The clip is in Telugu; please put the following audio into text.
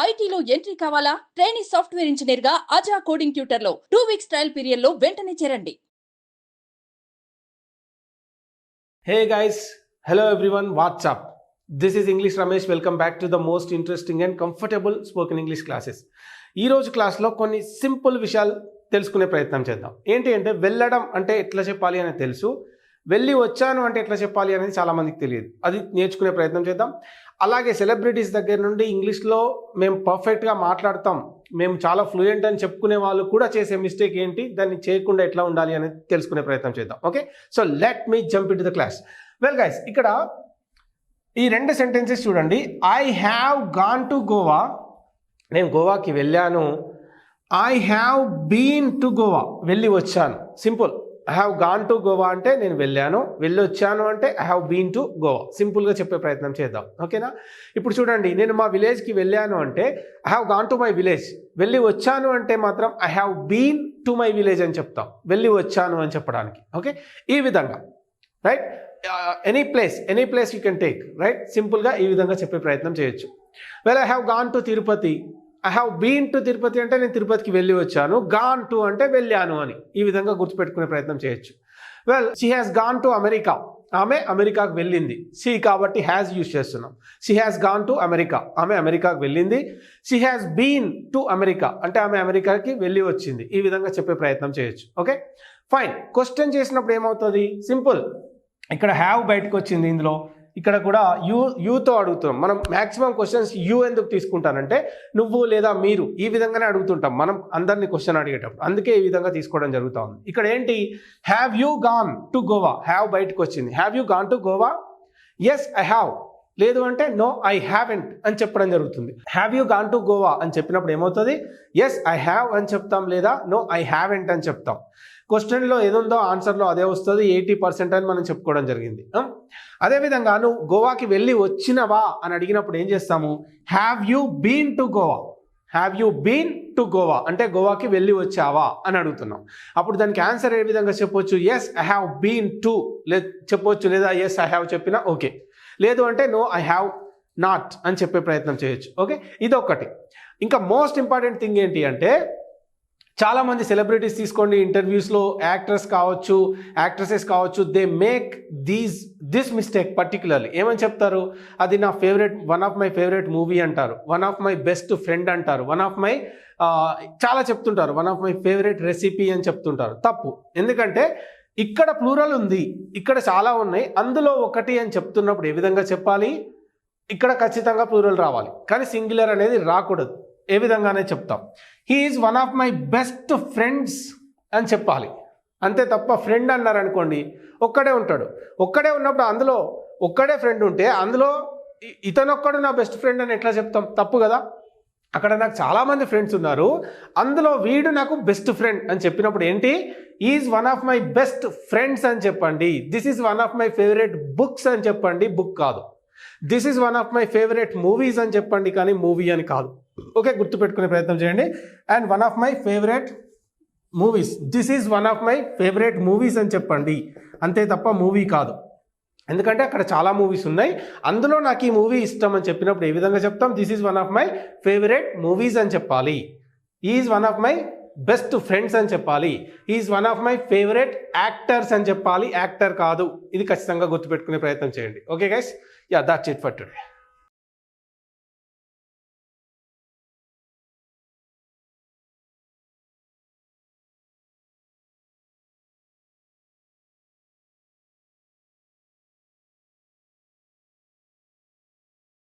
ఐటీలో ఎంట్రీ కావాలా? ట్రైనీ సాఫ్ట్వేర్ ఇంజనీర్ గా అజా కోడింగ్ ట్యూటర్ లో 2 వీక్స్ ట్రయల్ పీరియడ్ లో వెంటనే చేరండి. Hey guys, hello everyone, what's up? This is English Ramesh. Welcome back to the most interesting and comfortable spoken English classes. ఈ రోజు క్లాస్లో కొన్ని సింపుల్ విషయాలు తెలుసుకునే ప్రయత్నం చేద్దాం. ఏంటి అంటే వెళ్ళడం అంటే ఎట్లా చెప్పాలి అనేది తెలుసు, వెళ్ళి వచ్చాను అంటే ఎట్లా చెప్పాలి అనేది చాలామందికి తెలియదు. అది నేర్చుకునే ప్రయత్నం చేద్దాం. అలాగే సెలబ్రిటీస్ దగ్గర నుండి ఇంగ్లీష్లో మేము పర్ఫెక్ట్గా మాట్లాడతాం, మేము చాలా ఫ్లూయెంట్ అని చెప్పుకునే వాళ్ళు కూడా చేసే మిస్టేక్ ఏంటి, దాన్ని చేయకుండా ఎట్లా ఉండాలి అనేది తెలుసుకునే ప్రయత్నం చేద్దాం. Okay, so let me jump into the class. Well guys, ఇక్కడ ఈ రెండు సెంటెన్సెస్ చూడండి. I have gone to Goa, నేను గోవాకి వెళ్ళాను. I have been to Goa, వెళ్ళి వచ్చాను. Simple. I have gone to Goa అంటే నేను వెళ్ళాను, వెళ్ళి వచ్చాను అంటే I have been to Goa. సింపుల్గా చెప్పే ప్రయత్నం చేద్దాం. ఓకేనా? ఇప్పుడు చూడండి, నేను మా విలేజ్కి వెళ్ళాను అంటే I have gone to my village. వెళ్ళి వచ్చాను అంటే మాత్రం I have been to my village అని చెప్తాం, వెళ్ళి వచ్చాను అని చెప్పడానికి. ఓకే, ఈ విధంగా right. Any place you can take right. సింపుల్గా ఈ విధంగా చెప్పే ప్రయత్నం చేయొచ్చు. Well, I have gone to Tirupati. I have been to Tirupati అంటే నేను తిరుపతికి వెళ్ళి వచ్చాను. గాన్ టు అంటే వెళ్ళాను అని. ఈ విధంగా గుర్తుపెట్టుకునే ప్రయత్నం చేయొచ్చు. Well, she has gone to America. ఆమె అమెరికాకు వెళ్ళింది. షీ కాబట్టి హ్యాస్ యూజ్ చేస్తున్నాం. She has gone to America, ఆమె అమెరికాకు వెళ్ళింది. She has been to America అంటే ఆమె అమెరికాకి వెళ్ళి వచ్చింది. ఈ విధంగా చెప్పే ప్రయత్నం చేయొచ్చు. Okay, fine. క్వశ్చన్ చేసినప్పుడు ఏమవుతుంది? సింపుల్. ఇక్కడ హ్యావ్ బయటకు వచ్చింది, ఇందులో ఇక్కడ కూడా యూతో అడుగుతున్నాం. మనం మ్యాక్సిమం క్వశ్చన్స్ యూ ఎందుకు తీసుకుంటానంటే నువ్వు లేదా మీరు ఈ విధంగానే అడుగుతుంటాం మనం అందరినీ క్వశ్చన్ అడిగేటప్పుడు, అందుకే ఈ విధంగా తీసుకోవడం జరుగుతూ ఉంది. ఇక్కడ ఏంటి? Have you gone to Goa, have బయటకు వచ్చింది. Have you gone to Goa? Yes I have. లేదు అంటే నో ఐ హ్యావెంట్ అని చెప్పడం జరుగుతుంది. Have you gone to Goa అని చెప్పినప్పుడు ఏమవుతుంది? ఎస్ ఐ హ్యావ్ అని చెప్తాం, లేదా నో ఐ హ్యావెంట్ అని చెప్తాం. క్వశ్చన్లో ఏదుందో ఆన్సర్లో అదే వస్తుంది. 80% అని మనం చెప్పుకోవడం జరిగింది. అదేవిధంగా నువ్వు గోవాకి వెళ్ళి వచ్చినవా అని అడిగినప్పుడు ఏం చేస్తాము? Have you been to Goa. Have you been to Goa అంటే గోవాకి వెళ్ళి వచ్చావా అని అడుగుతున్నాం. అప్పుడు దానికి ఆన్సర్ ఏ విధంగా చెప్పొచ్చు? Yes I have been to చెప్పొచ్చు, లేదా ఎస్ ఐ హ్యావ్ చెప్పినా ఓకే. లేదు అంటే నో ఐ హ్యావ్ నాట్ అని చెప్పే ప్రయత్నం చేయొచ్చు. ఓకే, ఇదొకటి. ఇంకా మోస్ట్ ఇంపార్టెంట్ థింగ్ ఏంటి అంటే, చాలామంది సెలబ్రిటీస్ తీసుకోండి, ఇంటర్వ్యూస్లో యాక్టర్స్ కావచ్చు, యాక్ట్రసెస్ కావచ్చు, they make this mistake particularly. ఏమని చెప్తారు? అది నా favourite, one of my favourite movie అంటారు, one of my best friend అంటారు, వన్ ఆఫ్ మై చాలా చెప్తుంటారు, one of my favourite recipe అని చెప్తుంటారు. తప్పు. ఎందుకంటే ఇక్కడ ప్లూరల్ ఉంది, ఇక్కడ చాలా ఉన్నాయి, అందులో ఒకటి అని చెప్తున్నప్పుడు ఏ విధంగా చెప్పాలి? ఇక్కడ ఖచ్చితంగా ప్లూరల్ రావాలి, కానీ సింగులర్ అనేది రాకూడదు. ఏ విధంగానే చెప్తాం. He is one of my best friends అని చెప్పాలి, అంతే తప్ప ఫ్రెండ్ అన్నారు అనుకోండి ఒక్కడే ఉంటాడు. ఒక్కడే ఉన్నప్పుడు అందులో ఒక్కడే ఫ్రెండ్ ఉంటే అందులో ఇతనొక్కడు నా బెస్ట్ ఫ్రెండ్ అని ఎట్లా చెప్తాం? తప్పు కదా. అక్కడ నాకు చాలామంది ఫ్రెండ్స్ ఉన్నారు, అందులో వీడు నాకు బెస్ట్ ఫ్రెండ్ అని చెప్పినప్పుడు ఏంటి? Is one of my best friends అని చెప్పండి. This is one of my favourite books అని చెప్పండి, బుక్ కాదు. This is one of my favourite movies అని చెప్పండి, కానీ మూవీ అని కాదు. ఓకే, గుర్తుపెట్టుకునే ప్రయత్నం చేయండి. And one of my favourite movies, this is one of my favourite movies అని చెప్పండి, అంతే తప్ప మూవీ కాదు. ఎందుకంటే అక్కడ చాలా మూవీస్ ఉన్నాయి, అందులో నాకు ఈ మూవీ ఇష్టం అని చెప్పినప్పుడు ఏ విధంగా చెప్తాం? This is one of my favourite movies అని చెప్పాలి. Is one of my best friends అని చెప్పాలి. Is one of my favourite actors అని చెప్పాలి, యాక్టర్ కాదు. ఇది ఖచ్చితంగా గుర్తుపెట్టుకునే ప్రయత్నం చేయండి. Okay guys, yeah, that's it for today.